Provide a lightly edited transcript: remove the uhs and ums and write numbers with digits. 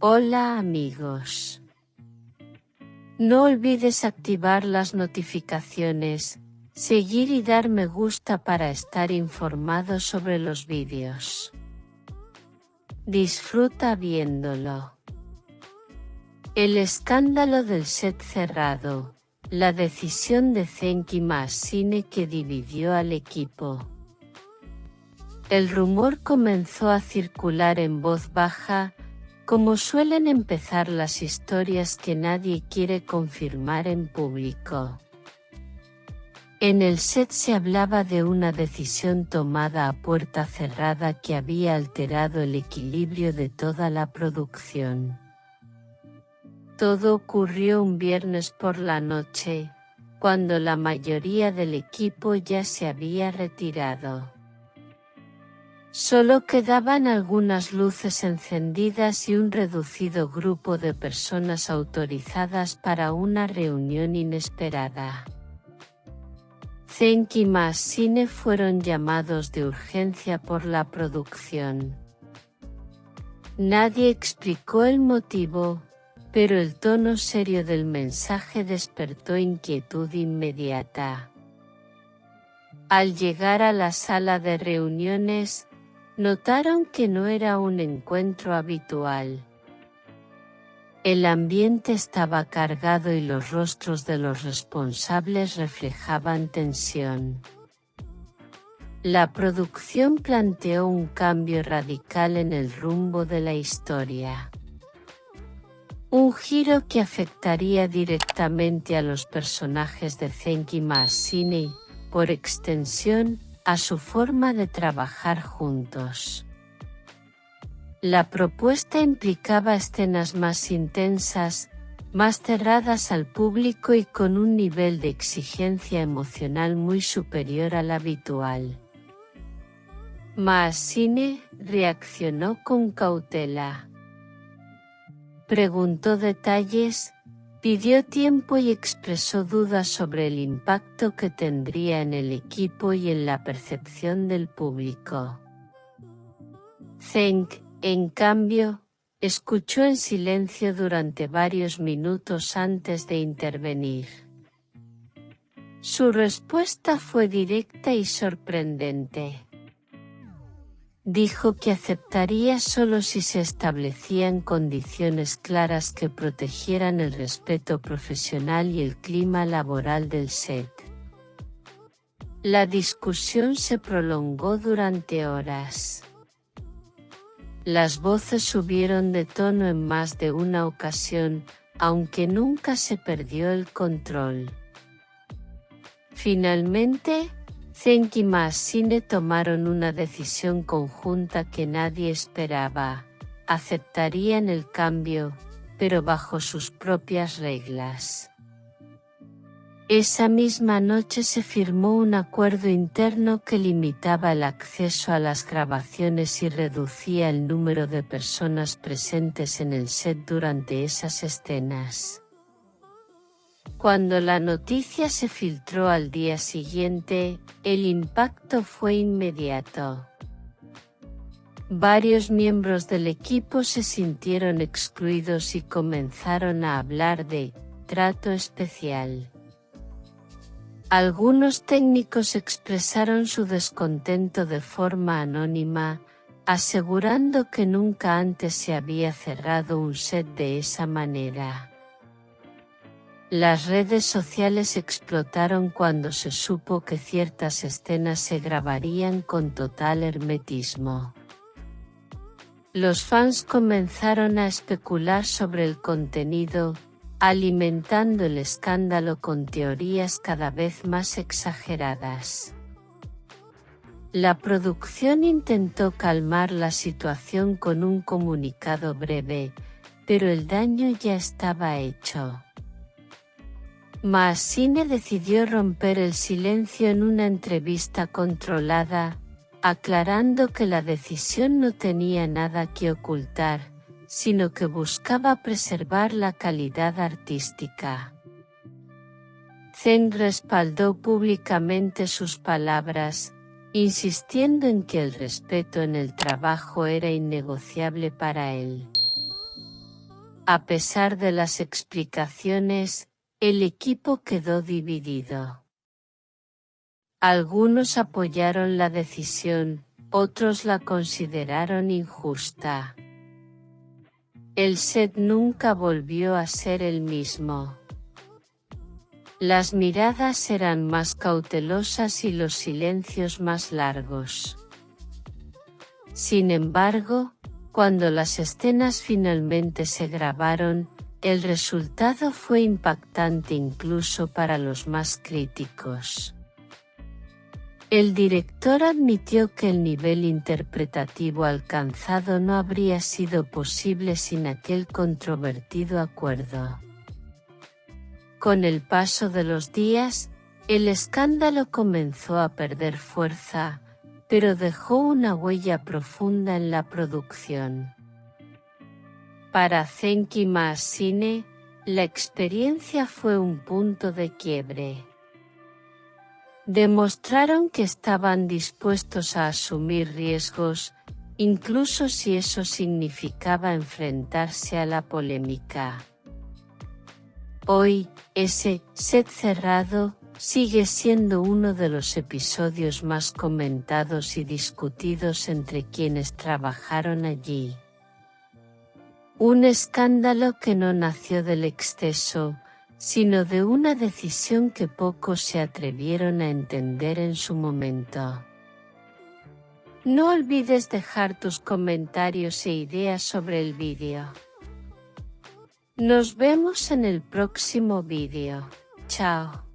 Hola amigos. No olvides activar las notificaciones, seguir y dar me gusta para estar informado sobre los vídeos. Disfruta viéndolo. El escándalo del set cerrado, la decisión de Zenki Maassine que dividió al equipo. El rumor comenzó a circular en voz baja, como suelen empezar las historias que nadie quiere confirmar en público. En el set se hablaba de una decisión tomada a puerta cerrada que había alterado el equilibrio de toda la producción. Todo ocurrió un viernes por la noche, cuando la mayoría del equipo ya se había retirado. Solo quedaban algunas luces encendidas y un reducido grupo de personas autorizadas para una reunión inesperada. Zenki y Maassine fueron llamados de urgencia por la producción. Nadie explicó el motivo, pero el tono serio del mensaje despertó inquietud inmediata. Al llegar a la sala de reuniones, notaron que no era un encuentro habitual. El ambiente estaba cargado y los rostros de los responsables reflejaban tensión. La producción planteó un cambio radical en el rumbo de la historia. Un giro que afectaría directamente a los personajes de Zenki Maassine y, por extensión, a su forma de trabajar juntos. La propuesta implicaba escenas más intensas, más cerradas al público y con un nivel de exigencia emocional muy superior al habitual. Maassine reaccionó con cautela. Preguntó detalles, pidió tiempo y expresó dudas sobre el impacto que tendría en el equipo y en la percepción del público. Zenki, en cambio, escuchó en silencio durante varios minutos antes de intervenir. Su respuesta fue directa y sorprendente. Dijo que aceptaría solo si se establecían condiciones claras que protegieran el respeto profesional y el clima laboral del set. La discusión se prolongó durante horas. Las voces subieron de tono en más de una ocasión, aunque nunca se perdió el control. Finalmente, Zenki y Maassine tomaron una decisión conjunta que nadie esperaba. Aceptarían el cambio, pero bajo sus propias reglas. Esa misma noche se firmó un acuerdo interno que limitaba el acceso a las grabaciones y reducía el número de personas presentes en el set durante esas escenas. Cuando la noticia se filtró al día siguiente, el impacto fue inmediato. Varios miembros del equipo se sintieron excluidos y comenzaron a hablar de trato especial. Algunos técnicos expresaron su descontento de forma anónima, asegurando que nunca antes se había cerrado un set de esa manera. Las redes sociales explotaron cuando se supo que ciertas escenas se grabarían con total hermetismo. Los fans comenzaron a especular sobre el contenido, alimentando el escándalo con teorías cada vez más exageradas. La producción intentó calmar la situación con un comunicado breve, pero el daño ya estaba hecho. Maassine decidió romper el silencio en una entrevista controlada, aclarando que la decisión no tenía nada que ocultar, sino que buscaba preservar la calidad artística. Zenki respaldó públicamente sus palabras, insistiendo en que el respeto en el trabajo era innegociable para él. A pesar de las explicaciones, el equipo quedó dividido. Algunos apoyaron la decisión, otros la consideraron injusta. El set nunca volvió a ser el mismo. Las miradas eran más cautelosas y los silencios más largos. Sin embargo, cuando las escenas finalmente se grabaron, el resultado fue impactante incluso para los más críticos. El director admitió que el nivel interpretativo alcanzado no habría sido posible sin aquel controvertido acuerdo. Con el paso de los días, el escándalo comenzó a perder fuerza, pero dejó una huella profunda en la producción. Para Zenki Maasine, la experiencia fue un punto de quiebre. Demostraron que estaban dispuestos a asumir riesgos, incluso si eso significaba enfrentarse a la polémica. Hoy, ese set cerrado sigue siendo uno de los episodios más comentados y discutidos entre quienes trabajaron allí. Un escándalo que no nació del exceso, sino de una decisión que pocos se atrevieron a entender en su momento. No olvides dejar tus comentarios e ideas sobre el vídeo. Nos vemos en el próximo vídeo. Chao.